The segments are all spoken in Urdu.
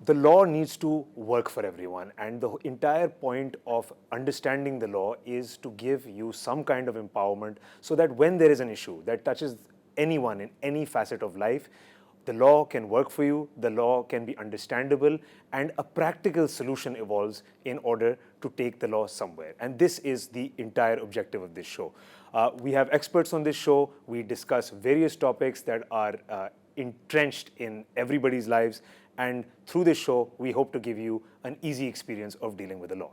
The law needs to work for everyone, and the entire point of understanding the law is to give you some kind of empowerment so that when there is an issue that touches anyone in any facet of life, the law can work for you, the law can be understandable, and a practical solution evolves in order to take the law somewhere. And this is the entire objective of this show. We have experts on this show. We discuss various topics that are entrenched in everybody's lives. And through this show, we hope to give you an easy experience of dealing with the law.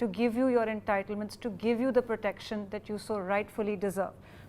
to give you your entitlements, to give you the protection that you so rightfully deserve.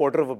250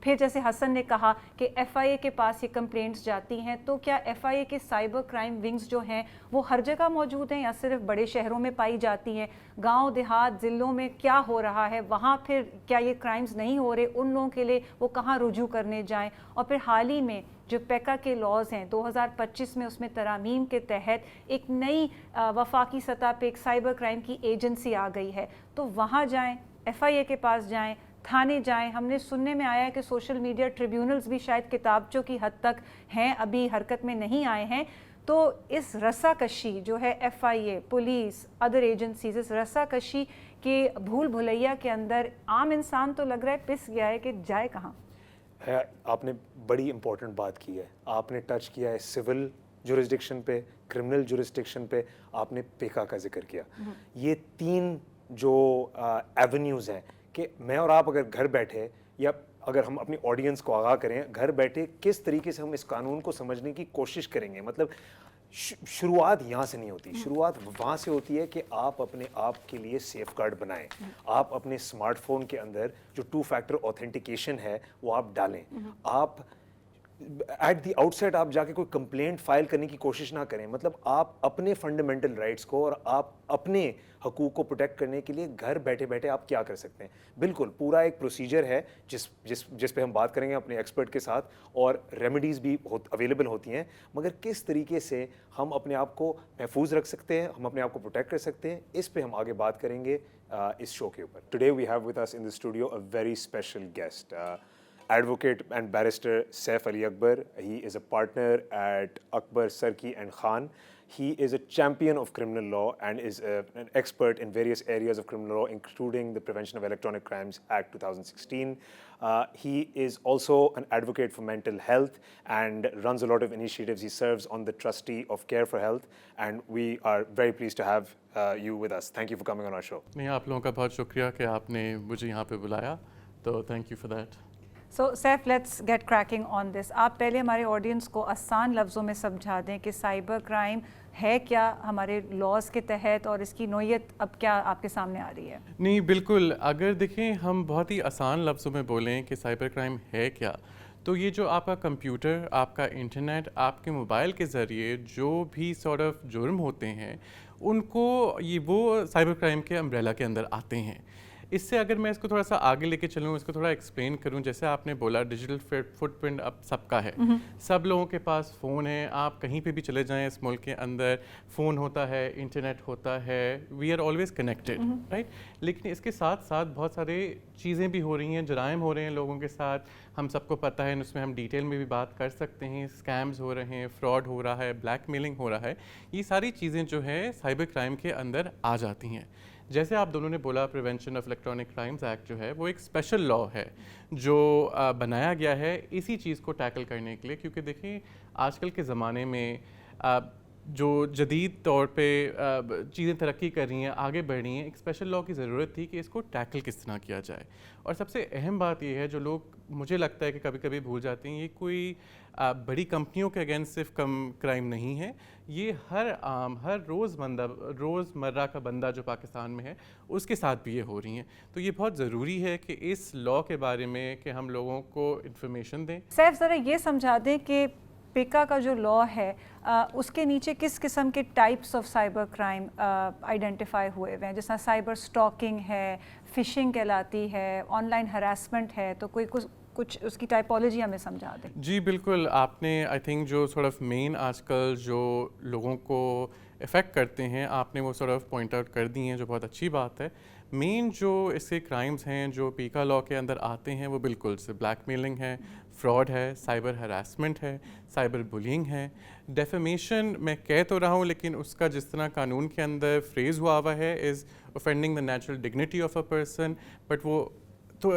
پھر جیسے حسن نے کہا کہ FIA کے پاس یہ کمپلینٹس جاتی ہیں، تو کیا FIA کے سائبر کرائم ونگز جو ہیں وہ ہر جگہ موجود ہیں یا صرف بڑے شہروں میں پائی جاتی ہیں؟ گاؤں دیہات ضلعوں میں کیا ہو رہا ہے، وہاں پھر کیا یہ کرائمز نہیں ہو رہے؟ ان لوگوں کے لیے وہ کہاں رجوع کرنے جائیں؟ اور پھر حال ہی میں جو پیکا کے لاز ہیں 2025 میں، اس میں ترامیم کے تحت ایک نئی وفاقی سطح پہ ایک سائبر کرائم کی ایجنسی آ گئی ہے، تو وہاں جائیں، FIA کے پاس جائیں، تھانے جائیں۔ ہم نے سننے میں آیا ہے کہ سوشل میڈیا ٹریبیونلز بھی شاید کتابچوں کی حد تک ہیں، ابھی حرکت میں نہیں آئے ہیں۔ تو اس رسا کشی جو ہے FIA، پولیس، ادر ایجنسیز، اس رسا کشی کے بھول بھلیا کے اندر عام انسان تو لگ رہا ہے پس گیا ہے کہ جائے کہاں۔ آپ نے بڑی امپورٹنٹ بات کی ہے، آپ نے ٹچ کیا ہے سول جورسڈکشن پہ، کرمنل جورسڈکشن پہ، آپ نے پیکا کا ذکر کیا۔ یہ تین جو ایونیوز ہیں کہ میں اور آپ اگر گھر بیٹھے، یا اگر ہم اپنی آڈینس کو آگاہ کریں گھر بیٹھے کس طریقے سے ہم اس قانون کو سمجھنے کی کوشش کریں گے، مطلب شروعات یہاں سے نہیں ہوتی، شروعات وہاں سے ہوتی ہے کہ آپ اپنے آپ کے لیے سیف گارڈ بنائیں، آپ اپنے اسمارٹ فون کے اندر جو 2 فیکٹر اوتھینٹیکیشن ہے وہ آپ ڈالیں، آپ ایٹ دی آؤٹ سائڈ آپ جا کے کوئی کمپلینٹ فائل کرنے کی کوشش نہ کریں، مطلب آپ اپنے فنڈامنٹل رائٹس کو اور آپ اپنے حقوق کو پروٹیکٹ کرنے کے لیے گھر بیٹھے بیٹھے آپ کیا کر سکتے ہیں۔ بالکل پورا ایک پروسیجر ہے جس پہ ہم بات کریں گے اپنے ایکسپرٹ کے ساتھ، اور ریمیڈیز بھی اویلیبل ہوتی ہیں، مگر کس طریقے سے ہم اپنے آپ کو محفوظ رکھ سکتے ہیں، ہم اپنے آپ کو پروٹیکٹ کر سکتے ہیں، اس پہ ہم آگے بات کریں گے اس شو کے اوپر۔ Today we have with us in the studio a very special guest, Advocate and barrister Saif Ali Akbar. He is a partner at Akbar, Sarki and Khan. He is a champion of criminal law and is an expert in various areas of criminal law, including the Prevention of Electronic Crimes Act 2016. He is also an advocate for mental health and runs a lot of initiatives. He serves on the trustee of Care for Health, and we are very pleased to have you with us. Thank you for coming on our show. نہیں، آپ لوگوں کا بہت شکریہ کہ آپ نے مجھے یہاں پہ بلایا، تو thank you for that. So Saif, let's get cracking on this. آپ پہلے ہمارے آڈینس کو آسان لفظوں میں سمجھا دیں کہ سائبر کرائم ہے کیا ہمارے لاز کے تحت، اور اس کی نوعیت اب کیا آپ کے سامنے آ رہی ہے۔ نہیں بالکل، اگر دیکھیں ہم بہت ہی آسان لفظوں میں بولیں کہ سائبر کرائم ہے کیا، تو یہ جو آپ کا کمپیوٹر، آپ کا انٹرنیٹ، آپ کے موبائل کے ذریعے جو بھی سارٹ آف جرم ہوتے ہیں، ان کو وہ سائبر کرائم کے امبریلا کے اندر آتے ہیں۔ اس سے اگر میں اس کو تھوڑا سا آگے لے کے چلوں، اس کو تھوڑا ایکسپلین کروں، جیسے آپ نے بولا ڈیجیٹل فٹ پرنٹ اب سب کا ہے، سب لوگوں کے پاس فون ہے، آپ کہیں پہ بھی چلے جائیں اس ملک کے اندر، فون ہوتا ہے، انٹرنیٹ ہوتا ہے، we are always connected, right? لیکن اس کے ساتھ ساتھ بہت سارے چیزیں بھی ہو رہی ہیں، جرائم ہو رہے ہیں لوگوں کے ساتھ، ہم سب کو پتہ ہے، اس میں ہم ڈیٹیل میں بھی بات کر سکتے ہیں، اسکیمز ہو رہے ہیں، فراڈ ہو رہا ہے، بلیک میلنگ ہو رہا ہے، یہ ساری چیزیں جو ہے سائبر کرائم کے اندر آ جاتی ہیں۔ جیسے آپ دونوں نے بولا، prevention of electronic crimes act جو ہے وہ ایک اسپیشل لا ہے جو بنایا گیا ہے اسی چیز کو ٹیکل کرنے کے لیے، کیونکہ دیکھیں آج کل کے زمانے میں جو جدید طور پہ چیزیں ترقی کر رہی ہیں، آگے بڑھ رہی ہیں، ایک اسپیشل لا کی ضرورت تھی کہ اس کو ٹیکل کس طرح کیا جائے۔ اور سب سے اہم بات یہ ہے جو لوگ مجھے لگتا ہے کہ کبھی کبھی بھول جاتے ہیں، یہ کوئی بڑی کمپنیوں کے اگینسٹ صرف کرائم نہیں ہے، یہ ہر روزمرہ کا بندہ جو پاکستان میں ہے اس کے ساتھ بھی یہ ہو رہی ہیں۔ تو یہ بہت ضروری ہے کہ اس لا کے بارے میں کہ ہم لوگوں کو انفارمیشن دیں۔ سیف، ذرا یہ سمجھا دیں کہ پیکا کا جو لا ہے اس کے نیچے کس قسم کے types of cyber crime identify ہوئے ہوئے ہیں، جیسا سائبر اسٹاکنگ ہے، فشنگ کہلاتی ہے، آن لائن ہراسمنٹ ہے، تو کوئی کچھ اس کی ٹائپولوجی ہمیں سمجھا دیں۔ جی بالکل، آپ نے آئی تھنک جو سورٹ آف مین آج کل جو لوگوں کو افیکٹ کرتے ہیں آپ نے وہ سورٹ آف پوائنٹ آؤٹ کر دی ہیں، جو بہت اچھی بات ہے۔ مین جو اس کے کرائمز ہیں جو پیکا لا کے اندر آتے ہیں وہ بالکل سے بلیک میلنگ ہے، فراڈ ہے، سائبر ہراسمنٹ ہے، سائبر بلینگ ہے، ڈیفیمیشن میں کہہ تو رہا ہوں لیکن اس کا جس طرح قانون کے اندر فریز ہوا ہوا ہے is offending the natural dignity of a person, but وہ تو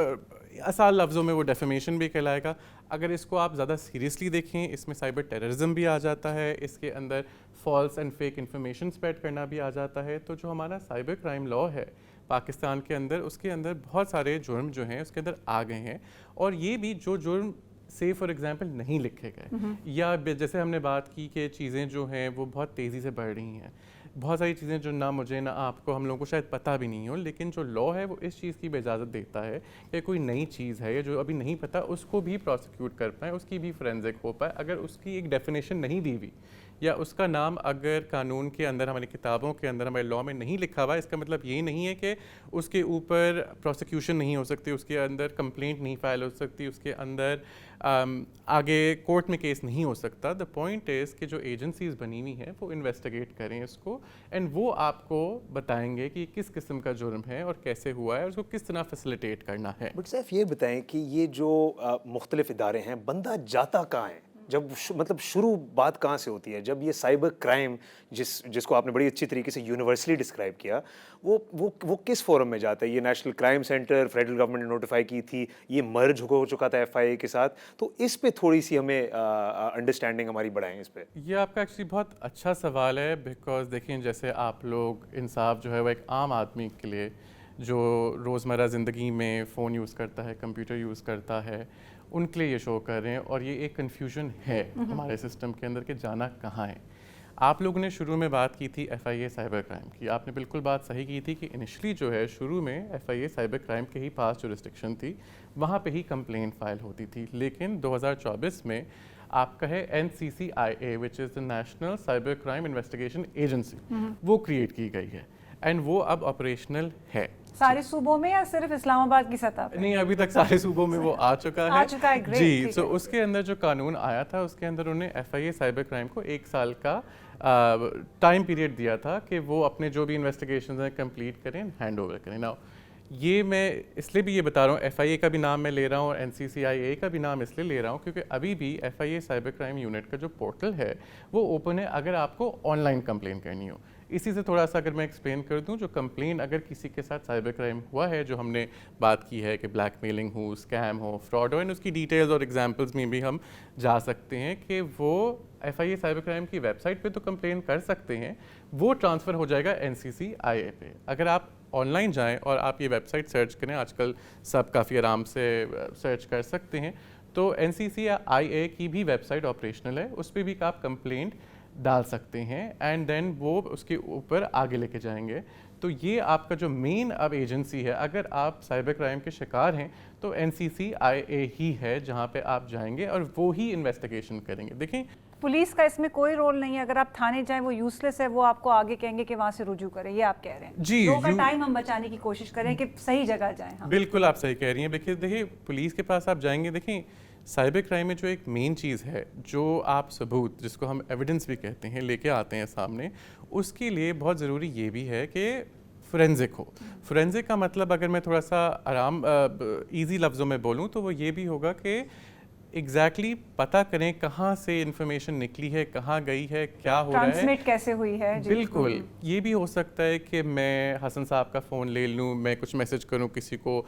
آسان لفظوں میں وہ ڈیفیمیشن بھی کہلائے گا۔ اگر اس کو آپ زیادہ سیریسلی دیکھیں، اس میں سائبر ٹیررزم بھی آ جاتا ہے، اس کے اندر false and fake information spread کرنا بھی آ جاتا ہے۔ تو جو ہمارا سائبر کرائم لا ہے پاکستان کے اندر، اس کے اندر بہت سارے جرم جو ہیں اس کے اندر آ گئے ہیں، اور یہ بھی جو جرم سے فار ایگزامپل نہیں لکھے گئے، یا جیسے ہم نے بات کی کہ چیزیں جو ہیں وہ بہت تیزی سے بڑھ رہی ہیں، بہت ساری چیزیں جو نہ مجھے نہ آپ کو ہم لوگوں کو شاید پتہ بھی نہیں ہو، لیکن جو لا ہے وہ اس چیز کی بھی اجازت دیتا ہے کہ کوئی نئی چیز ہے یا جو ابھی نہیں پتہ اس کو بھی پروسیکیوٹ کر پائیں، اس کی بھی فورینزک ہو پائے اگر اس کی ایک ڈیفینیشن نہیں دی ہوئی یا اس کا نام اگر قانون کے اندر ہماری کتابوں کے اندر ہمارے لا میں نہیں لکھا ہوا ہے. اس کا مطلب یہ نہیں ہے کہ اس کے اوپر پروسیکیوشن نہیں ہو سکتی، اس کے اندر کمپلینٹ نہیں فائل ہو سکتی، اس کے اندر آگے کورٹ میں کیس نہیں ہو سکتا. دا پوائنٹ از کہ جو ایجنسیز بنی ہوئی ہیں وہ انویسٹیگیٹ کریں اس کو، اینڈ وہ آپ کو بتائیں گے کہ کس قسم کا جرم ہے اور کیسے ہوا ہے اور اس کو کس طرح فیسیلیٹیٹ کرنا ہے. بٹ سیف یہ بتائیں کہ یہ جو مختلف ادارے ہیں، بندہ جاتا کہاں ہے؟ جب مطلب شروع بات کہاں سے ہوتی ہے؟ جب یہ سائبر کرائم جس کو آپ نے بڑی اچھی طریقے سے یونیورسلی ڈسکرائب کیا، وہ کس فورم میں جاتا ہے؟ یہ national crime centre federal government نے نوٹیفائی کی تھی، یہ مرج ہو چکا تھا ایف آئی اے کے ساتھ، تو اس پہ تھوڑی سی ہمیں انڈرسٹینڈنگ ہماری بڑھائیں اس پہ. یہ آپ کا ایکچولی بہت اچھا سوال ہے، بیکاز دیکھیں جیسے آپ لوگ انصاف جو ہے وہ ایک عام آدمی کے لیے جو روزمرہ زندگی میں فون یوز کرتا ہے، کمپیوٹر یوز کرتا ہے، ان کے لیے یہ شو کر رہے ہیں. اور یہ ایک کنفیوژن ہے ہمارے سسٹم کے اندر کہ جانا کہاں ہے. آپ لوگوں نے شروع میں بات کی تھی F I A cyber crime کی، آپ نے بالکل بات صحیح کی تھی کہ انیشلی جو ہے شروع میں F I A cyber crime کے ہی پاس جورسڈکشن تھی، وہاں پہ ہی کمپلین فائل ہوتی تھی. لیکن 2024 میں آپ کا ہے NCCIA which is the National Cyber Crime Investigation Agency, وہ کریٹ کی گئی ہے اینڈ وہ اب آپریشنل ہے. سارے صوبوں میں یا صرف اسلام آباد کی سطح پہ؟ نہیں، ابھی تک سارے صوبوں میں وہ آ چکا ہے. great, جی، سو اس کے اندر جو قانون آیا تھا اس کے اندر انہوں نے F I A cyber crime کو 1 سال کا ٹائم پیریڈ دیا تھا کہ وہ اپنے جو بھی انویسٹیگیشنز ہیں کمپلیٹ کریں، ہینڈ اوور کریں. ناؤ یہ میں اس لیے بھی یہ بتا رہا ہوں، ایف آئی اے کا بھی نام میں لے رہا ہوں اور NCCIA کا بھی نام اس لیے لے رہا ہوں کیونکہ ابھی بھی F I A cyber crime unit کا جو پورٹل ہے وہ اوپن ہے اگر آپ کو آن لائن کمپلین کرنی ہو. اسی سے تھوڑا سا اگر میں ایکسپلین کر دوں، جو کمپلین اگر کسی کے ساتھ سائبر کرائم ہوا ہے، جو ہم نے بات کی ہے کہ بلیک میلنگ ہو، اسکیم ہو، فراڈ ہو، اس کی ڈیٹیلز اور ایگزامپلز میں بھی ہم جا سکتے ہیں کہ وہ F I A cyber crime کی ویب سائٹ پہ تو کمپلین کر سکتے ہیں، وہ ٹرانسفر ہو جائے گا NCCIA پہ. اگر آپ آن لائن جائیں اور آپ یہ ویب سائٹ سرچ کریں، آج کل سب کافی آرام سے سرچ کر سکتے ہیں، تو NCCIA کی بھی ویب سائٹ آپریشنل ہے، اس پہ بھی آپ کمپلینٹ ڈال سکتے ہیں اینڈ دین وہ اس کے اوپر آگے لے کے جائیں گے. تو یہ آپ کا جو مین اب ایجنسی ہے، اگر آپ سائبر کرائم کے شکار ہیں تو NCCIA ہی ہے جہاں پہ آپ جائیں گے اور وہ ہی انویسٹیگیشن کریں گے. دیکھیں پولیس کا اس میں کوئی رول نہیں ہے، اگر آپ تھانے جائیں وہ یوز لیس ہے، وہ آپ کو آگے کہیں گے کہ وہاں سے رجوع کریں، یہ آپ کہہ رہے ہیں. جی، لوگوں کا ٹائم ہم بچانے کی کوشش کریں کہ صحیح جگہ جائیں. ہاں بالکل آپ صحیح کہہ رہی ہیں. دیکھیں پولیس کے پاس آپ جائیں گے، دیکھیں سائبر کرائم میں جو ایک مین چیز ہے، جو آپ ثبوت جس کو ہم ایویڈنس بھی کہتے ہیں لے کے آتے ہیں سامنے، اس کے لیے بہت ضروری یہ بھی ہے کہ فورینزک ہو. فورینزک کا مطلب اگر میں تھوڑا سا ایزی لفظوں میں بولوں تو وہ یہ بھی ہوگا کہ ایگزیکٹلی پتہ کریں کہاں سے انفارمیشن نکلی ہے، کہاں گئی ہے، کیا ہو رہا ہے، ٹرانسمٹ کیسے ہوئی ہے. بالکل. یہ بھی ہو سکتا ہے کہ میں حسن صاحب کا فون لے لوں، میں کچھ میسج کروں کسی کو،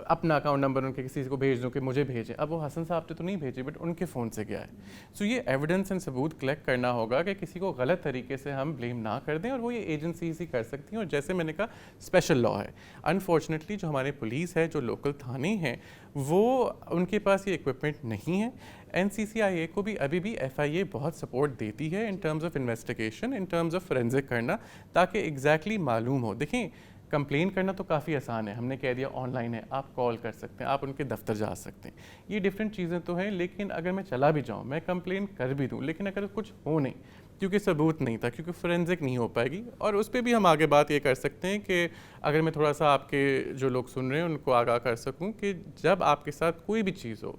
اپنا اکاؤنٹ نمبر ان کے کسی کو بھیج دوں کہ مجھے بھیجیں. اب وہ حسن صاحب تو نہیں بھیجے بٹ ان کے فون سے گیا ہے. سو یہ ایویڈنس اینڈ ثبوت کلیکٹ کرنا ہوگا کہ کسی کو غلط طریقے سے ہم بلیم نہ کر دیں، اور وہ یہ ایجنسیز ہی کر سکتی ہیں. اور جیسے میں نے کہا اسپیشل لا ہے. انفارچونیٹلی جو ہمارے پولیس ہے، جو لوکل تھانے ہیں، وہ ان کے پاس یہ اکوپمنٹ نہیں ہے. NCCIA کو بھی ابھی بھی FIA بہت سپورٹ دیتی ہے in terms of investigation, in terms of forensic کرنا، تاکہ ایگزیکٹلی معلوم ہو. دیکھیں کمپلین کرنا تو کافی آسان ہے، ہم نے کہہ دیا آن لائن ہے، آپ کال کر سکتے ہیں، آپ ان کے دفتر جا سکتے ہیں، یہ ڈفرینٹ چیزیں تو ہیں. لیکن اگر میں چلا بھی جاؤں، میں کمپلین کر بھی دوں، لیکن اگر کچھ ہو نہیں، کیونکہ ثبوت نہیں تھا، کیونکہ فورینزک نہیں ہو پائے گی. اور اس پہ بھی ہم آگے بات یہ کر سکتے ہیں کہ اگر میں تھوڑا سا آپ کے جو لوگ سن رہے ہیں ان کو آگاہ کر سکوں کہ جب آپ کے ساتھ کوئی بھی چیز ہو،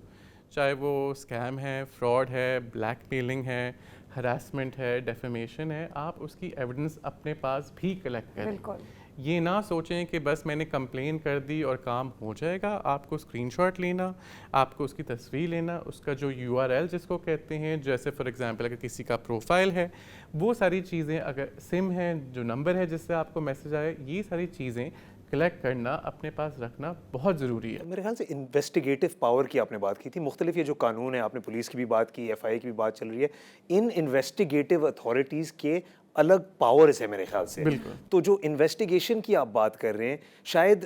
چاہے وہ اسکیم ہے، فراڈ ہے، بلیک میلنگ ہے، ہراسمنٹ ہے، ڈیفیمیشن ہے، آپ اس کی ایویڈنس اپنے پاس بھی کلیکٹ کریں. بالکل. یہ نہ سوچیں کہ بس میں نے کمپلین کر دی اور کام ہو جائے گا. آپ کو اسکرین شاٹ لینا، آپ کو اس کی تصویر لینا، اس کا جو URL جس کو کہتے ہیں، جیسے فار ایگزامپل اگر کسی کا پروفائل ہے، وہ ساری چیزیں، اگر سم ہے، جو نمبر ہے جس سے آپ کو میسج آئے، یہ ساری چیزیں کلیکٹ کرنا، اپنے پاس رکھنا بہت ضروری ہے. میرے خیال سے انویسٹیگیٹو پاور کی آپ نے بات کی تھی، مختلف یہ جو قانون ہے، آپ نے پولیس کی بھی بات کی، FIA کی بھی بات چل رہی ہے، ان انویسٹیگیٹو اتھارٹیز کے الگ پاورز ہے میرے خیال سے. بالکل. تو جو انویسٹیگیشن کی آپ بات کر رہے ہیں، شاید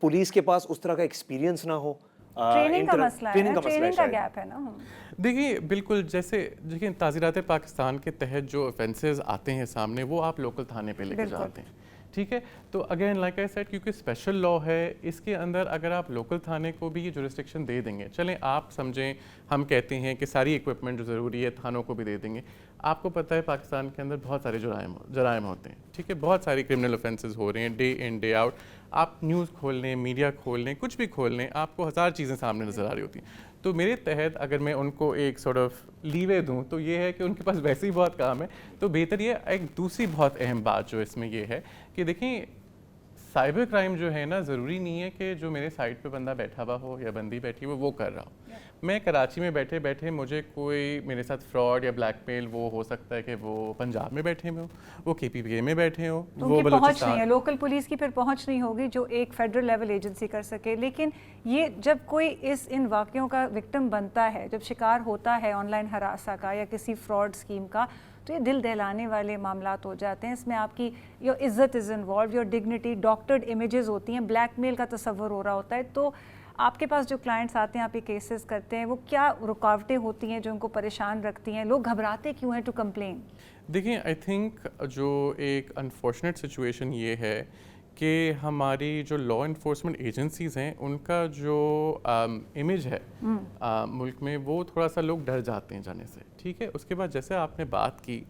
پولیس کے پاس اس طرح کا ایکسپیرینس نہ ہو، ٹریننگ کا مسئلہ ہے، ٹریننگ کا گیپ ہے نا. دیکھیے بالکل، جیسے دیکھیں تعزیرات پاکستان کے تحت جو offences آتے ہیں سامنے وہ آپ لوکل تھانے پہ لے کے جاتے ہیں، ٹھیک ہے. تو اگین لائک آئی سیڈ کیونکہ اسپیشل لا ہے اس کے اندر، اگر آپ لوکل تھانے کو بھی یہ جورسڈکشن دے دیں گے، چلیں آپ سمجھیں ہم کہتے ہیں کہ ساری ایکوپمنٹ جو ضروری ہے تھانوں کو بھی دے دیں گے. آپ کو پتہ ہے پاکستان کے اندر بہت سارے جرائم ہوتے ہیں، ٹھیک ہے، بہت ساری کرمنل offences ہو رہے ہیں ڈے ان ڈے آؤٹ. آپ نیوز کھول لیں، میڈیا کھول لیں، کچھ بھی کھول لیں، آپ کو ہزار چیزیں سامنے نظر آ رہی ہوتی ہیں. تو میرے تحت اگر میں ان کو ایک سارٹ آف لیوے دوں تو یہ ہے کہ ان کے پاس ویسے ہی بہت کام ہے. تو بہتر یہ ایک دوسری بہت اہم بات جو اس میں یہ ہے کہ دیکھیں سائبر کرائم جو ہے نا، ضروری نہیں ہے کہ جو میرے سائٹ پہ بندہ بیٹھا ہوا ہو یا بندی بیٹھی ہو وہ کر رہا ہو. میں کراچی میں بیٹھے بیٹھے مجھے کوئی میرے ساتھ فراڈ یا بلیک میل، وہ ہو سکتا ہے کہ وہ پنجاب میں بیٹھے ہوں، وہ KPPA میں بیٹھے ہوں، وہ پہنچ نہیں ہے، لوکل پولیس کی پھر پہنچ نہیں ہوگی جو ایک فیڈرل لیول ایجنسی کر سکے. لیکن یہ جب کوئی ان واقعوں کا وکٹم بنتا ہے، جب شکار ہوتا ہے آن لائن ہراساں کا یا کسی فراڈ اسکیم کا، تو یہ دل دہلانے والے معاملات ہو جاتے ہیں. اس میں آپ کی یور عزت is involved, your dignity, doctored images ہوتی ہیں، بلیک میل کا تصور ہو رہا ہوتا ہے. تو آپ کے پاس جو کلائنٹس آتے ہیں، آپ یہ کیسز کرتے ہیں، وہ کیا رکاوٹیں ہوتی ہیں جو ان کو پریشان رکھتی ہیں؟ لوگ گھبراتے کیوں ہیں ٹو کمپلین؟ دیکھیں آئی تھنک جو ایک انفارچونیٹ سچویشن یہ ہے کہ ہماری جو لا انفورسمنٹ ایجنسیز ہیں ان کا جو امیج ہے ملک میں، وہ تھوڑا سا لوگ ڈر جاتے ہیں جانے سے، ٹھیک ہے. اس کے بعد جیسے آپ نے بات کی،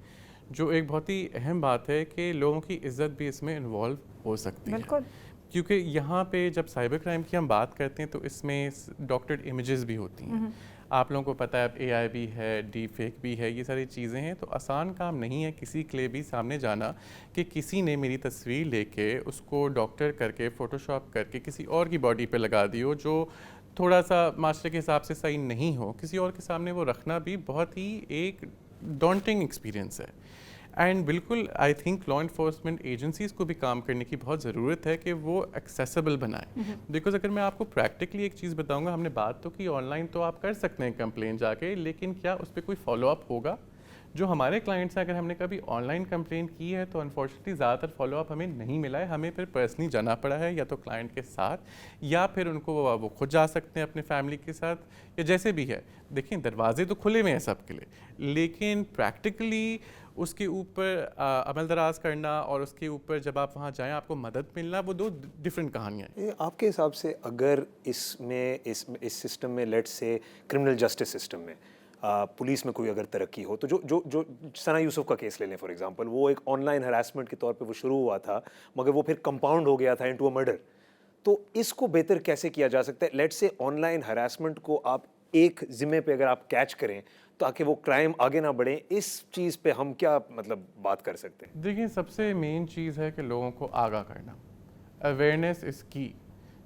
جو ایک بہت ہی اہم بات ہے کہ لوگوں کی عزت بھی اس میں انوالو ہو سکتی ہے. بالکل، کیونکہ یہاں پہ جب سائبر کرائم کی ہم بات کرتے ہیں تو اس میں ڈاکٹرڈ امیجز بھی ہوتی ہیں. آپ لوگوں کو پتہ ہے اب AI بھی ہے، ڈیپ فیک بھی ہے، یہ ساری چیزیں ہیں. تو آسان کام نہیں ہے کسی کے لیے بھی سامنے جانا کہ کسی نے میری تصویر لے کے اس کو ڈاکٹر کر کے فوٹو شاپ کر کے کسی اور کی باڈی پہ لگا دی ہو جو تھوڑا سا معاشرے کے حساب سے صحیح نہیں ہو. کسی اور کے سامنے وہ رکھنا بھی بہت ہی ایک ڈانٹنگ ایکسپیرینس ہے. اینڈ بالکل I think law enforcement agencies کو بھی کام کرنے کی بہت ضرورت ہے کہ وہ ایکسیسیبل بنائیں. بیکاز اگر میں آپ کو پریکٹیکلی ایک چیز بتاؤں گا، ہم نے بات تو کی آن لائن تو آپ کر سکتے ہیں کمپلین جا کے، لیکن کیا اس پہ کوئی فالو اپ ہوگا؟ جو ہمارے کلائنٹس ہیں، اگر ہم نے کبھی آن لائن کمپلین کی ہے تو انفارچونیٹلی زیادہ تر فالو اپ ہمیں نہیں ملا ہے. ہمیں پھر پرسنلی جانا پڑا ہے، یا تو کلائنٹ کے ساتھ، یا پھر ان کو وہ خود جا سکتے ہیں اپنے فیملی کے ساتھ، یا جیسے بھی ہے. دیکھیں دروازے تو کھلے ہوئے ہیں سب کے لیے، لیکن پریکٹیکلی اس کے اوپر عمل دراز کرنا اور اس کے اوپر جب آپ وہاں جائیں آپ کو مدد ملنا، وہ دو ڈفرینٹ کہانیاں ہیں. آپ کے حساب سے اگر اس سسٹم میں لیٹ سے کرمنل جسٹس سسٹم میں پولیس میں کوئی اگر ترقی ہو، تو جو ثنا یوسف کا کیس لے لیں فار ایگزامپل، وہ ایک آن لائن ہراسمنٹ کے طور پہ وہ شروع ہوا تھا، مگر وہ پھر کمپاؤنڈ ہو گیا تھا انٹو اے مرڈر. تو اس کو بہتر کیسے کیا جا سکتا ہے؟ لیٹ سے آن لائن ہراسمنٹ کو آپ ایک ذمے پہ اگر آپ کیچ کریں تاکہ وہ کرائم آگے نہ بڑھیں، اس چیز پہ ہم کیا بات کر سکتے ہیں؟ دیکھیں سب سے مین چیز ہے کہ لوگوں کو آگاہ کرنا، اویئرنیس اس کی.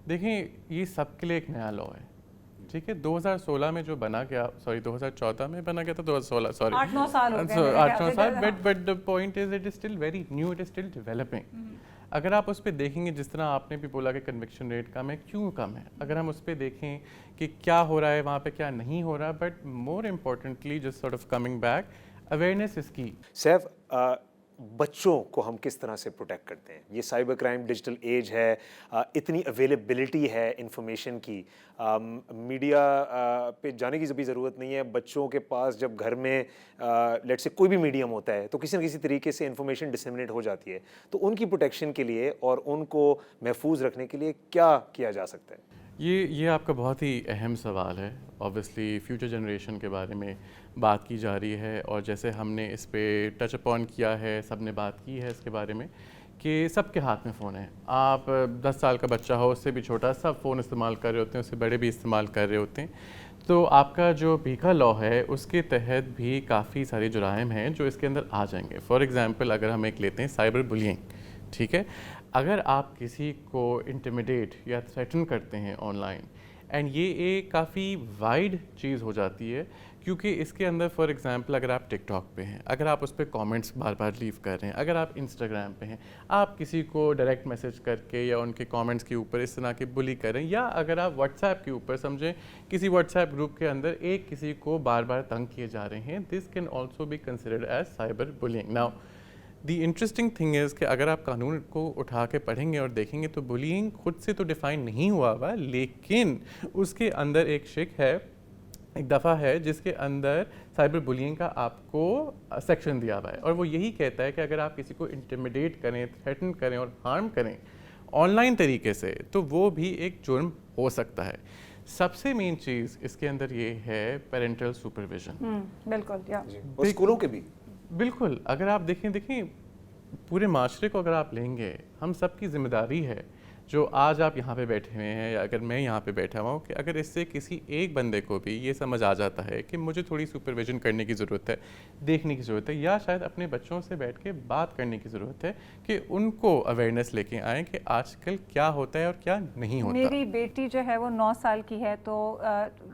دیکھیں یہ سب کے لیے ایک نیا لا ہے، ٹھیک ہے. 2016 میں جو بنا گیا، 2014 میں بنا گیا تھا، 2016 سوری 8-9 سال ہو گئے، 8-9 سال. But the point is it is still very new, it is still developing. اگر آپ اس پہ دیکھیں گے، جس طرح آپ نے بھی بولا کہ کنوکشن ریٹ کم ہے، کیوں کم ہے؟ اگر ہم اس پہ دیکھیں کہ کیا ہو رہا ہے وہاں پہ، کیا نہیں ہو رہا، but more importantly just sort of coming back, awareness اس کی. سیف، بچوں کو ہم کس طرح سے پروٹیکٹ کرتے ہیں؟ یہ سائبر کرائم ڈیجیٹل ایج ہے، اتنی اویلیبلٹی ہے انفارمیشن کی، میڈیا پہ جانے کی بھی ضرورت نہیں ہے. بچوں کے پاس جب گھر میں لیٹ سے کوئی بھی میڈیم ہوتا ہے تو کسی نہ کسی طریقے سے انفارمیشن ڈسیمنیٹ ہو جاتی ہے. تو ان کی پروٹیکشن کے لیے اور ان کو محفوظ رکھنے کے لیے کیا کیا جا سکتا ہے؟ یہ آپ کا بہت ہی اہم سوال ہے. اوبویسلی فیوچر جنریشن کے بارے میں بات کی جا رہی ہے، اور جیسے ہم نے اس پہ ٹچ اپون کیا ہے، سب نے بات کی ہے اس کے بارے میں کہ سب کے ہاتھ میں فون ہے. آپ 10 سال کا بچہ ہو، اس سے بھی چھوٹا، سب فون استعمال کر رہے ہوتے ہیں، اس سے بڑے بھی استعمال کر رہے ہوتے ہیں. تو آپ کا جو پیکا لا ہے اس کے تحت بھی کافی سارے جرائم ہیں جو اس کے اندر آ جائیں گے. فار ایگزامپل اگر ہم ایک لیتے ہیں سائبر بلینگ، ٹھیک ہے. اگر آپ کسی کو انٹیمیڈیٹ یا تھریٹن کرتے ہیں آن لائن، اینڈ یہ ایک کافی وائڈ چیز ہو جاتی ہے، کیونکہ اس کے اندر فار ایگزامپل اگر آپ ٹک ٹاک پہ ہیں، اگر آپ اس پہ کامنٹس بار بار لیو کر رہے ہیں، اگر آپ انسٹاگرام پہ ہیں، آپ کسی کو ڈائریکٹ میسج کر کے یا ان کے کامنٹس کے اوپر اس طرح کے بلی کر رہے ہیں، یا اگر آپ واٹس ایپ کے اوپر سمجھیں کسی واٹس ایپ گروپ کے اندر ایک کسی کو بار بار تنگ کیے جا رہے ہیں، this can also be considered as cyber bullying. Now the interesting thing is کہ اگر آپ قانون کو اٹھا کے پڑھیں گے اور دیکھیں گے تو بلینگ خود سے تو ڈیفائن نہیں ہوا ہوا، لیکن اس کے اندر ایک شق ہے، ایک دفعہ ہے جس کے اندر سائبر بلینگ کا آپ کو سیکشن دیا ہوا ہے، اور وہ یہی کہتا ہے کہ اگر آپ کسی کو انٹیمیڈیٹ کریں، تھریٹن کریں اور ہارم کریں آن لائن طریقے سے تو وہ بھی ایک جرم ہو سکتا ہے۔ سب سے مین چیز اس کے اندر یہ ہے پیرنٹل سپرویژن۔ بالکل، اور اسکولوں کے بھی بالکل، اگر آپ دیکھیں پورے معاشرے کو اگر آپ لیں گے، ہم سب کی ذمہ داری ہے، جو آج آپ یہاں پہ بیٹھے ہوئے ہیں یا اگر میں یہاں پہ بیٹھا ہوا ہوں، کہ اگر اس سے کسی ایک بندے کو بھی یہ سمجھ آ جاتا ہے کہ مجھے تھوڑی سپرویژن کرنے کی ضرورت ہے، دیکھنے کی ضرورت ہے، یا شاید اپنے بچوں سے بیٹھ کے بات کرنے کی ضرورت ہے کہ ان کو اویئرنیس لے کے آئیں کہ آج کل کیا ہوتا ہے اور کیا نہیں ہوتا۔ میری بیٹی جو ہے وہ 9 سال کی ہے، تو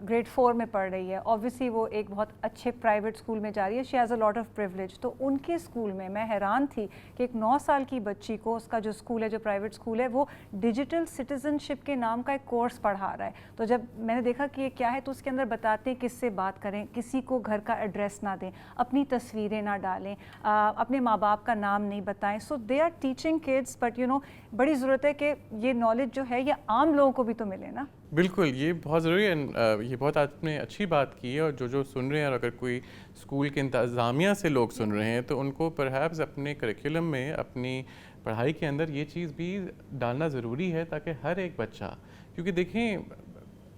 گریڈ 4 میں پڑھ رہی ہے، اوبویسلی وہ ایک بہت اچھے پرائیویٹ اسکول میں جا رہی ہے، she has a lot of privilege. تو ان کے اسکول میں میں حیران تھی کہ ایک 9 سال کی بچی کو اس کا جو اسکول ہے، جو پرائیویٹ اسکول ہے، وہ ڈیجیٹل سٹیزن شپ کے نام کا ایک کورس پڑھا رہا ہے۔ تو جب میں نے دیکھا کہ یہ کیا ہے، تو اس کے اندر بتاتے ہیں کس سے بات کریں، کسی کو گھر کا ایڈریس نہ دیں، اپنی تصویریں نہ ڈالیں، اپنے ماں باپ کا نام نہیں بتائیں۔ So they are teaching kids, but you know بڑی ضرورت ہے کہ یہ نالج جو ہے یہ عام لوگوں کو بھی تو ملے نا۔ بالکل، یہ بہت ضروری ہے، یہ بہت آپ نے اچھی بات کی ہے، اور جو سن رہے ہیں، اور اگر کوئی اسکول کے انتظامیہ سے لوگ سن رہے ہیں تو ان کو پرہیپس اپنے کریکولم میں، اپنی پڑھائی کے اندر یہ چیز بھی ڈالنا ضروری ہے، تاکہ ہر ایک بچہ، کیونکہ دیکھیں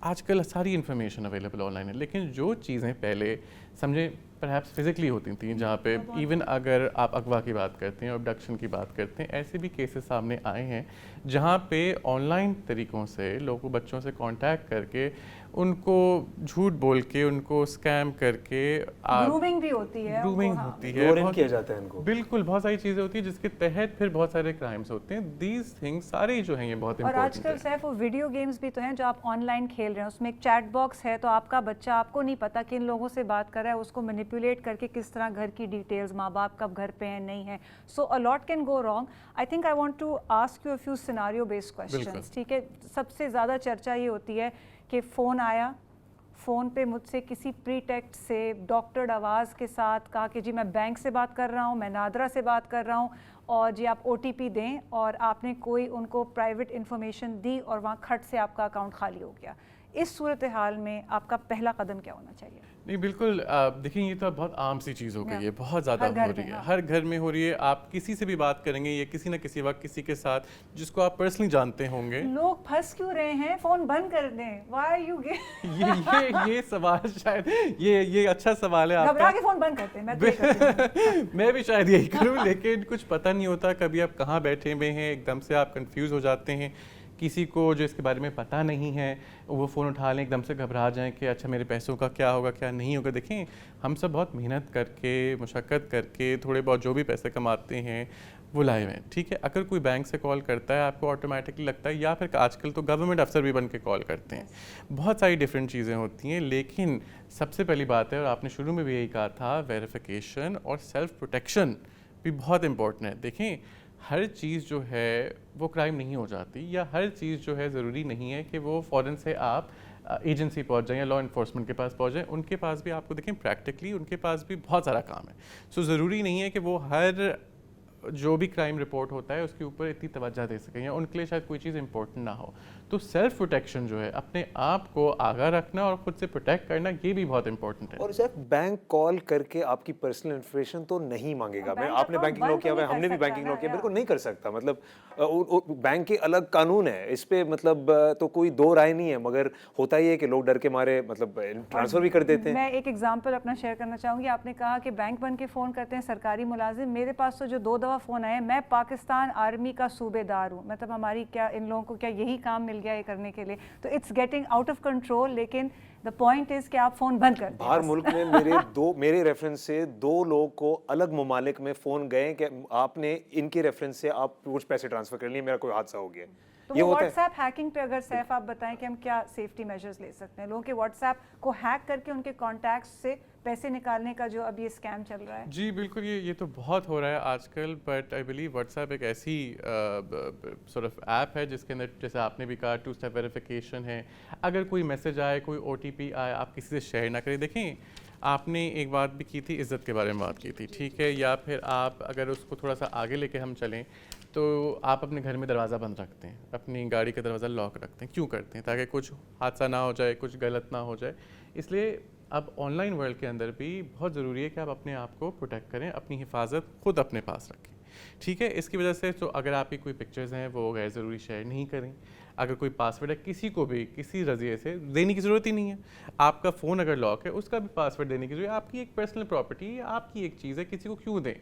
آج کل ساری انفارمیشن اویلیبل آن لائن ہے، لیکن جو چیزیں پہلے سمجھیں پرہیپس فزیکلی ہوتی تھیں، جہاں پہ ایون اگر آپ اغوا کی بات کرتے ہیں، ابڈکشن کی بات کرتے ہیں، ایسے بھی کیسز سامنے آئے ہیں جہاں پہ آن لائن طریقوں سے لوگوں بچوں سے کانٹیکٹ کر کے ان کو جھوٹ بول کے، ان کو اسکیم کر کے گرومنگ بھی ہوتی ہے، گرومنگ ہوتی ہے، لورن کیا جاتا ہے ان کو۔ بالکل، بہت ساری چیزیں ہوتی ہیں جس کے تحت پھر بہت سارے کرائمز ہوتے ہیں۔ دیز تھنگس سارے جو ہیں یہ بہت اور آج امپورٹنٹ کل ہے۔ صرف وہ ویڈیو گیمز بھی تو ہیں جو آپ آن لائن کھیل رہے ہیں، اس میں ایک چیٹ باکس ہے، تو آپ کا بچہ، آپ کو نہیں پتا کن لوگوں سے بات کر رہا ہے، اس کو مینیپولیٹ کر کے کس طرح گھر کی ڈیٹیلز، ماں باپ کب گھر پہ ہیں نہیں ہیں، so a lot can go wrong. I think I want to ask you a few scenario based questions, ٹھیک ہے؟ سب سے زیادہ چرچا یہ ہوتی ہے کہ فون آیا، فون پہ مجھ سے کسی پری ٹیکسٹ سے ڈاکٹرڈ آواز کے ساتھ کہا کہ جی میں بینک سے بات کر رہا ہوں، میں نادرا سے بات کر رہا ہوں، اور جی آپ او ٹی پی دیں، اور آپ نے کوئی ان کو پرائیویٹ انفارمیشن دی اور وہاں کھٹ سے آپ کا اکاؤنٹ خالی ہو گیا۔ اس صورتحال میں آپ کا پہلا قدم کیا ہونا چاہیے؟ نہیں بالکل، دیکھیں یہ تو بہت عام سی چیز ہو گئی ہے، بہت زیادہ ہو رہی ہے، ہاں۔ ہر گھر میں ہو رہی ہے۔ آپ کسی سے بھی بات کریں گے یا کسی نہ کسی وقت کسی کے ساتھ جس کو آپ پرسنلی جانتے ہوں گے، لوگ پھنس کیوں رہے ہیں؟ فون بند کر دیں، وائی یو یہ سوال شاید یہ اچھا سوال ہے آپ گھبرا کا، کے فون بند کرتے ہیں، میں تو یہ کرتی ہوں۔ میں بھی شاید یہی کروں، لیکن کچھ پتہ نہیں ہوتا، کبھی آپ کہاں بیٹھے ہوئے ہیں، ایک دم سے آپ کنفیوز ہو جاتے ہیں۔ کسی کو جو اس کے بارے میں پتہ نہیں ہے وہ فون اٹھا لیں، ایک دم سے گھبرا جائیں کہ اچھا میرے پیسوں کا کیا ہوگا کیا نہیں ہوگا۔ دیکھیں ہم سب بہت محنت کر کے، مشقت کر کے، تھوڑے بہت جو بھی پیسے کماتے ہیں وہ لائے ہوئے ہیں، ٹھیک ہے؟ اگر کوئی بینک سے کال کرتا ہے آپ کو آٹومیٹکلی لگتا ہے، یا پھر آج کل تو گورنمنٹ افسر بھی بن کے کال کرتے ہیں، بہت ساری ڈفرینٹ چیزیں ہوتی ہیں، لیکن سب سے پہلی بات ہے، اور آپ نے شروع میں بھی یہی کہا تھا، ویریفیکیشن اور سیلف پروٹیکشن بھی بہت امپورٹنٹ ہے۔ دیکھیں ہر چیز جو ہے وہ کرائم نہیں ہو جاتی، یا ہر چیز جو ہے ضروری نہیں ہے کہ وہ فوراً سے آپ ایجنسی پہنچ جائیں یا لا انفورسمنٹ کے پاس پہنچ جائیں، ان کے پاس بھی آپ کو دیکھیں پریکٹیکلی ان کے پاس بھی بہت سارا کام ہے، سو ضروری نہیں ہے کہ وہ ہر جو بھی کرائم رپورٹ ہوتا ہے اس کے اوپر اتنی توجہ دے سکیں، یا ان کے لیے شاید کوئی چیز امپورٹنٹ نہ ہو۔ تو سیلف پروٹیکشن جو ہے، اپنے آپ کو آگاہ رکھنا اور خود سے پروٹیکٹ کرنا، یہ بھی بہت امپورٹنٹ ہے۔ اور صرف بینک کال کر کے آپ کی پرسنل انفارمیشن تو نہیں مانگے گا۔ میں آپ نے بینکنگ لا کیا ہوا ہے، ہم نے بھی بینکنگ لا کیا، بالکل نہیں کر سکتا، مطلب بینک کے الگ قانون ہے اس پہ، مطلب تو کوئی دو رائے نہیں ہے، مگر ہوتا ہی ہے کہ لوگ ڈر کے مارے مطلب ٹرانسفر بھی کر دیتے ہیں۔ میں ایک ایگزامپل اپنا شیئر کرنا چاہوں گی، آپ نے کہا کہ بینک بن کے فون کرتے ہیں سرکاری ملازم، میرے پاس تو جو 2 دفعہ فون آئے ہیں، میں پاکستان آرمی کا صوبے دار ہوں، مطلب ہماری کیا ان لوگوں کو کیا یہی کام مل گیا یہ کرنے کے لیے؟ تو it's getting out of control, لیکن دا پوائنٹ از کہ آپ فون بند کر دیں۔ باہر ملک میں میرے ریفرنس سے 2 لوگ کو الگ ممالک میں فون گئے کہ آپ نے ان کے ریفرنس سے آپ کچھ پیسے ٹرانسفر کر لیے، میرا کوئی حادثہ ہو گیا۔ تو واٹس ایپ ہیکنگ پہ اگر سیف آپ بتائیں کہ ہم کیا سیفٹی میجرز لے سکتے ہیں لوگوں کے واٹس ایپ کو ہیک کر کے ان کے کانٹیکٹس سے پیسے نکالنے کا جو اب یہ اسکیم چل رہا ہے؟ جی بالکل، یہ تو بہت ہو رہا ہے آج کل، but I believe what's app ایک ایسی سورٹ آف ایپ ہے جس کے اندر جیسے آپ نے بھی کہا 2 اسٹیپ ویریفیکیشن ہے، اگر کوئی میسج آئے، کوئی او ٹی پی آئے، آپ کسی سے شیئر نہ کریں۔ دیکھیں آپ نے ایک بات بھی کی تھی، عزت کے بارے میں بات کی تھی، ٹھیک ہے، یا پھر آپ اگر اس کو تھوڑا سا آگے لے کے ہم چلیں تو آپ اپنے گھر میں دروازہ بند رکھتے ہیں، اپنی گاڑی کا دروازہ لاک رکھتے ہیں، کیوں کرتے ہیں؟ تاکہ کچھ حادثہ نہ ہو جائے، کچھ غلط نہ ہو جائے. اس لیے اب آن لائن ورلڈ کے اندر بھی بہت ضروری ہے کہ آپ اپنے آپ کو پروٹیکٹ کریں، اپنی حفاظت خود اپنے پاس رکھیں، ٹھیک ہے. اس کی وجہ سے تو اگر آپ کی کوئی پکچرز ہیں وہ غیر ضروری شیئر نہیں کریں. اگر کوئی پاسورڈ ہے کسی کو بھی کسی ذریعے سے دینے کی ضرورت ہی نہیں ہے. آپ کا فون اگر لاک ہے اس کا بھی پاسورڈ دینے کی ضرورت ہے. آپ کی ایک پرسنل پراپرٹی ہے، آپ کی ایک چیز ہے، کسی کو کیوں دیں؟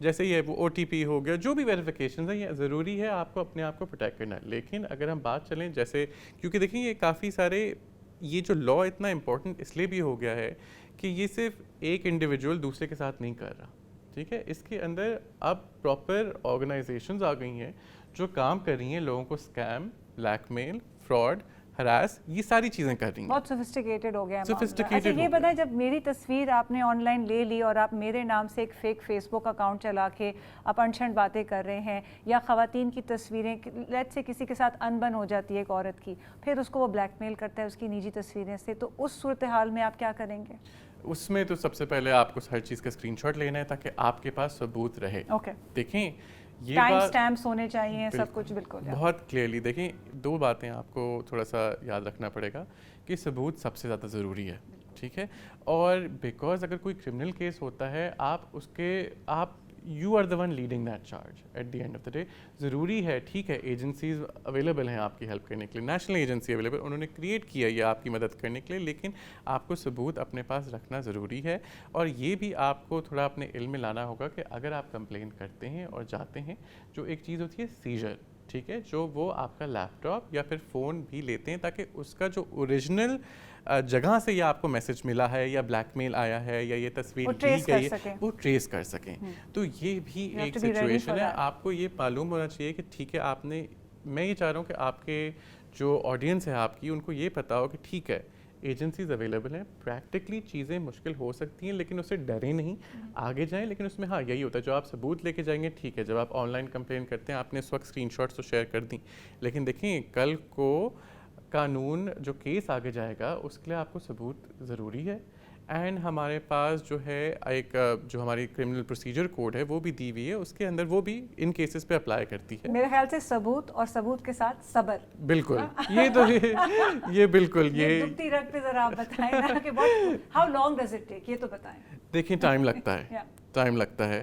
جیسے یہ وہ او ٹی پی ہو گیا، جو بھی ویریفیکیشنز ہیں، یہ ضروری ہے آپ کو اپنے آپ کو پروٹیکٹ کرنا ہے. لیکن اگر ہم بات چلیں جیسے، کیونکہ دیکھیں یہ کافی سارے، یہ جو لا اتنا امپورٹنٹ اس لیے بھی ہو گیا ہے کہ یہ صرف ایک انڈیویجول دوسرے کے ساتھ نہیں کر رہا، ٹھیک ہے. اس کے اندر اب پراپر آرگنائزیشنز آ گئی ہیں جو کام کر رہی ہیں لوگوں کو اسکیم، بلیک میل، فراڈ، ہراس، یہ ساری چیزیں کر رہی ہیں. بہت سوفسٹیکیٹڈ ہو گیا ہے. Sophisticated اچھا یہ ہو گیا. بتائیں، جب میری تصویر آپ نے آن لائن لے لی اور آپ میرے نام سے ایک فیک فیس بک اکاؤنٹ چلا کے آپ انشنٹ باتیں کر رہے ہیں، یا خواتین کی تصویریں لیٹ سے کسی کے ساتھ انبن ہو جاتی ہے ایک عورت کی، پھر اس کو وہ بلیک میل کرتا ہے اس کی نجی تصویریں سے، تو اس صورتحال میں آپ کیا کریں گے؟ اس میں تو سب سے پہلے آپ کو ہر چیز کا اسکرین شاٹ لینا ہے تاکہ آپ کے پاس ثبوت رہے. اوکے، دیکھیں یہ ٹائم بات سٹیمپس ہونے چاہیے، سب کچھ بالکل بہت کلیئرلی دیکھیں. دو باتیں آپ کو تھوڑا سا یاد رکھنا پڑے گا کہ ثبوت سب سے زیادہ ضروری ہے، ٹھیک ہے. اور بیکاز اگر کوئی کرمنل کیس ہوتا ہے، آپ اس کے you are the one leading that charge at the end of the day. ضروری ہے، ٹھیک ہے، ایجنسیز اویلیبل ہیں آپ کی ہیلپ کرنے کے لیے، نیشنل ایجنسی اویلیبل، انہوں نے کریٹ کیا یہ آپ کی مدد کرنے کے لیے، لیکن آپ کو ثبوت اپنے پاس رکھنا ضروری ہے. اور یہ بھی آپ کو تھوڑا اپنے علم میں لانا ہوگا کہ اگر آپ کمپلین کرتے ہیں اور جاتے ہیں، جو ایک چیز ہوتی ہے سیجر، ٹھیک ہے، جو وہ آپ کا لیپ ٹاپ یا پھر فون بھی لیتے ہیں تاکہ اس کا جو اوریجنل جگہ سے یہ آپ کو میسج ملا ہے یا بلیک میل آیا ہے یا یہ تصویر دی گئی ہے وہ ٹریس کر سکیں. تو یہ بھی ایک سچویشن ہے. آپ کو یہ معلوم ہونا چاہیے کہ ٹھیک ہے، آپ نے، میں یہ چاہ رہا ہوں کہ آپ کے جو آڈینس ہے آپ کی، ان کو یہ پتا ہو کہ ٹھیک ہے ایجنسیز اویلیبل ہیں. پریکٹیکلی چیزیں مشکل ہو سکتی ہیں لیکن اس سے ڈریں نہیں، آگے جائیں. لیکن اس میں ہاں یہی ہوتا ہے جو آپ ثبوت لے کے جائیں گے، ٹھیک ہے، جب آپ آن لائن کمپلین کرتے ہیں آپ نے اس وقت اسکرین شاٹس تو شیئر کر دیں، لیکن دیکھیں کل کو قانون جو کیس آگے جائے گا اس کے لیے آپ کو ثبوت ضروری ہے. اینڈ ہمارے پاس جو ہے ایک جو ہماری کرمنل پروسیجر کوڈ ہے وہ بھی دی ہوئی ہے، اس کے اندر وہ بھی ان کیسز پہ اپلائی کرتی ہے. میرے خیال سے ثبوت اور ثبوت کے ساتھ صبر. بالکل، یہ تو یہ بالکل یہ دکھتی رگ پہ ذرا آپ بتائیں نا کہ how long does it take, یہ تو بتائیں. دیکھیں ٹائم لگتا ہے، ٹائم لگتا ہے.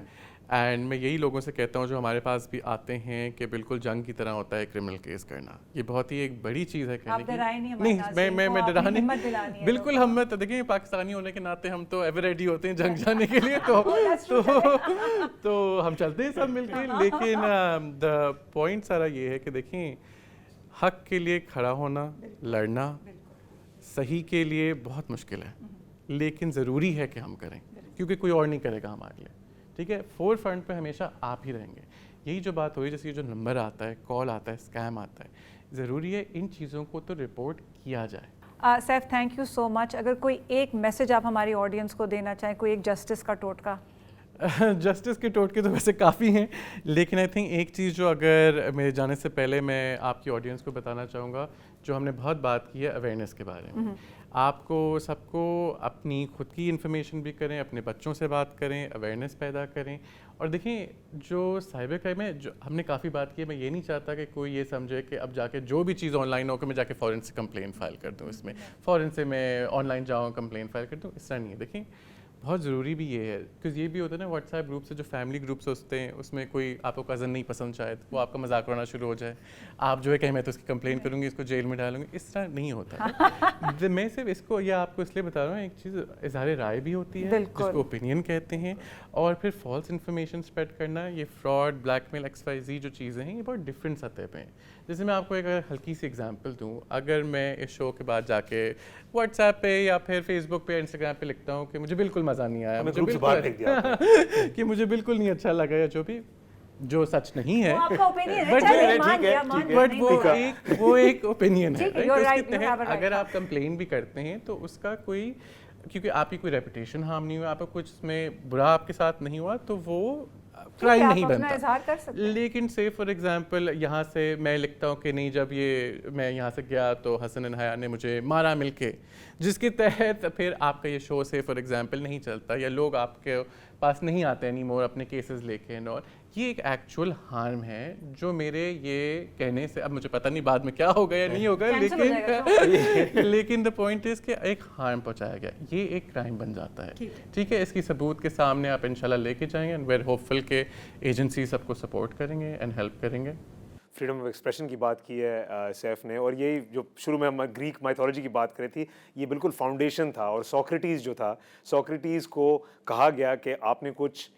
اینڈ میں یہی لوگوں سے کہتا ہوں جو ہمارے پاس بھی آتے ہیں کہ بالکل جنگ کی طرح ہوتا ہے کرمنل کیس کرنا. یہ بہت ہی ایک بڑی چیز ہے کہنے کی. نہیں، میں ڈرا نہیں، بالکل. ہم تو دیکھیں پاکستانی ہونے کے ناطے ہم تو ایور ریڈی ہوتے ہیں جنگ جانے کے لیے، تو ہم چلتے ہیں سب مل کے. لیکن دا پوائنٹ سارا یہ ہے کہ دیکھیں حق کے لیے کھڑا ہونا، لڑنا صحیح کے لیے بہت مشکل ہے، لیکن ضروری ہے کہ ہم کریں کیونکہ کوئی اور نہیں کرے گا ہمارے لیے، ٹھیک ہے. فور فرنٹ پہ ہمیشہ آپ ہی رہیں گے. یہی جو بات ہوئی، جیسے یہ جو نمبر آتا ہے، کال آتا ہے، اسکیم آتا ہے، ضروری ہے ان چیزوں کو تو رپورٹ کیا جائے. سیف تھینک یو سو مچ. اگر کوئی ایک میسج آپ ہماری آڈینس کو دینا چاہیں، کوئی ایک جسٹس کا ٹوٹکا. جسٹس کے ٹوٹکے تو ویسے کافی ہیں، لیکن آئی تھنک ایک چیز جو اگر میرے جانے سے پہلے میں آپ کی آڈینس کو بتانا چاہوں گا، جو ہم نے بہت بات کی ہے اویئرنیس کے بارے میں. آپ کو سب کو اپنی خود کی انفارمیشن بھی کریں، اپنے بچوں سے بات کریں، اویئرنیس پیدا کریں. اور دیکھیں جو سائبر کرائم ہے، جو ہم نے کافی بات کی ہے، میں یہ نہیں چاہتا کہ کوئی یہ سمجھے کہ اب جا کے جو بھی چیز آن لائن ہو کہ میں جا کے فوراً سے کمپلین فائل کر دوں، اس میں فوراً سے میں آن لائن جاؤں کمپلین فائل کر دوں. اس طرح نہیں ہے. دیکھیں بہت ضروری بھی یہ ہے، کیونکہ یہ بھی ہوتا ہے نا واٹس ایپ گروپ سے، جو فیملی گروپس ہوتے ہیں اس میں کوئی آپ کو کزن نہیں پسند، شاید وہ آپ کا مذاق اڑانا شروع ہو جائے، آپ جو ہے کہ میں تو اس کی کمپلین کروں گی، اس کو جیل میں ڈالوں گی. اس طرح نہیں ہوتا ہے. میں صرف اس کو یا آپ کو اس لیے بتا رہا ہوں، ایک چیز اظہار رائے بھی ہوتی ہے جس کو اوپینین کہتے ہیں، اور پھر فالس انفارمیشن اسپریڈ کرنا، یہ فراڈ، بلیک میل، XYZ جو چیزیں ہیں یہ بہت ڈفرینٹ سطح پہ ہیں. جیسے میں آپ کو ایک ہلکی سی ایگزامپل دوں، اگر میں اس شو کے بعد جا کے واٹس ایپ پہ یا پھر فیس بک پہ، انسٹاگرام پہ لکھتا ہوں کہ مجھے بالکل مزہ نہیں آیا، کہ مجھے بالکل نہیں اچھا لگا، یا جو بھی جو سچ نہیں ہے، بٹ وہ ایک اوپینین ہے. اس کے تحت اگر آپ کمپلین بھی کرتے ہیں تو اس کا کوئی، کیونکہ آپ کی کوئی ریپوٹیشن ہارم نہیں ہوا، آپ کو کچھ اس میں برا آپ کے ساتھ نہیں ہوا، تو وہ کرائم آپ نہیں اپنا بنتا. اظہار کر سکتے ہیں. لیکن سے فار ایگزامپل یہاں سے میں لکھتا ہوں کہ نہیں جب یہ میں یہاں سے گیا تو حسن اینڈ حیا نے مجھے مارا مل کے, جس کے تحت پھر آپ کا یہ شو سے فار ایگزامپل نہیں چلتا, یا لوگ آپ کے پاس نہیں آتے اینی مور اپنے کیسز لے کے, اور یہ ایک ایکچوئل ہارم ہے جو میرے یہ کہنے سے, اب مجھے پتہ نہیں بعد میں کیا ہوگا یا نہیں ہوگا, لیکن دا پوائنٹ از کہ ایک ہارم پہنچایا گیا, یہ ایک کرائم بن جاتا ہے. ٹھیک ہے, اس کی ثبوت کے سامنے آپ انشاءاللہ لے کے جائیں گے, اینڈ ویئر ہوپ فل کہ ایجنسی سب کو سپورٹ کریں گے اینڈ ہیلپ کریں گے. فریڈم آف ایکسپریشن کی بات کی ہے سیف نے, اور یہی جو شروع میں ہم گریک مائتھولوجی کی بات کر رہی تھی, یہ بالکل فاؤنڈیشن تھا. اور سوکریٹیز جو تھا, سوکریٹیز کو کہا گیا کہ آپ نے کچھ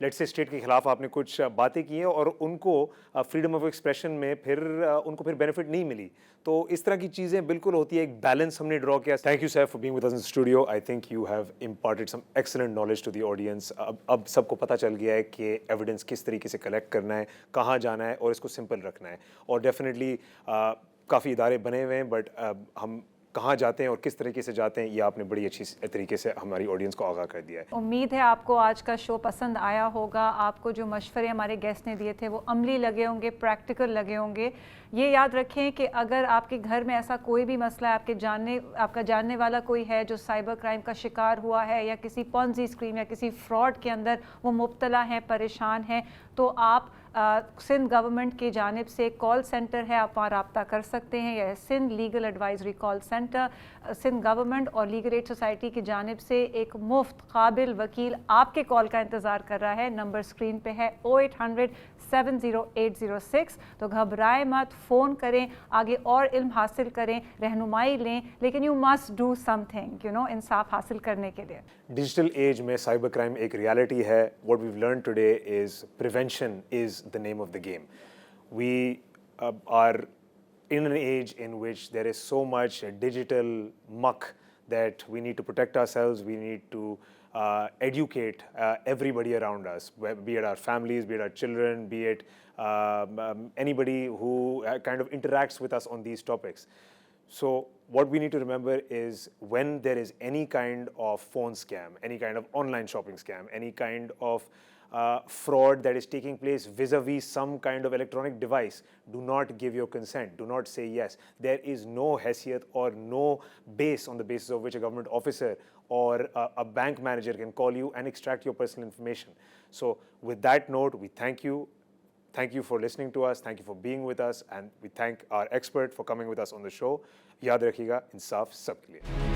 لیٹ سے اسٹیٹ کے خلاف آپ نے کچھ باتیں کی ہیں, اور ان کو فریڈم آف ایکسپریشن میں پھر ان کو پھر بینیفٹ نہیں ملی. تو اس طرح کی چیزیں بالکل ہوتی ہے, ایک بیلنس ہم نے ڈرا کیا. Thank you Saif for being with us in studio. I think you have imparted some excellent knowledge to the audience. اب سب کو پتہ چل گیا ہے کہ ایویڈنس کس طریقے سے کلیکٹ کرنا ہے, کہاں جانا ہے, اور اس کو سمپل رکھنا ہے. اور ڈیفینیٹلی کافی ادارے بنے ہوئے ہیں, بٹ ہم کہاں جاتے ہیں اور کس طریقے سے جاتے ہیں, یہ آپ نے بڑی اچھی طریقے سے ہماری آڈینس کو آگاہ کر دیا ہے. امید ہے آپ کو آج کا شو پسند آیا ہوگا. آپ کو جو مشورے ہمارے گیسٹ نے دیے تھے وہ عملی لگے ہوں گے, پریکٹیکل لگے ہوں گے. یہ یاد رکھیں کہ اگر آپ کے گھر میں ایسا کوئی بھی مسئلہ ہے, آپ کا جاننے والا کوئی ہے جو سائبر کرائم کا شکار ہوا ہے, یا کسی پونزی اسکیم یا کسی فراڈ کے اندر وہ مبتلا ہیں, پریشان ہیں, تو آپ سندھ گورنمنٹ کی جانب سے کال سینٹر ہے, آپ وہاں رابطہ کر سکتے ہیں. یا Sindh legal advisory call centre, Sindh government اور لیگل ایڈ سوسائٹی کی جانب سے ایک مفت قابل وکیل آپ کے کال کا انتظار کر رہا ہے. نمبر اسکرین پہ ہے 0800-70806. تو گھبرائے مت, فون کریں, آگے اور علم حاصل کریں, رہنمائی لیں, لیکن you must do some thing, انصاف حاصل کرنے کے لیے. ڈیجیٹل ایج میں سائبر کرائم ایک ریالٹی ہے. What we've learn today is prevention is the name of the game. We are in an age in which there is so much digital muck that we need to protect ourselves. We need to educate everybody around us, be it our families, be it our children, be it anybody who kind of interacts with us on these topics. So what we need to remember is when there is any kind of phone scam, any kind of online shopping scam, any kind of fraud that is taking place vis-a-vis some kind of electronic device, do not give your consent. Do not say yes. There is no haysiyat or no base on the basis of which a government officer or a bank manager can call you and extract your personal information. So with that note, we thank you. Thank you for listening to us. Thank you for being with us. And we thank our expert for coming with us on the show. Yaad rakhiyega, Insaf Sabke Liye.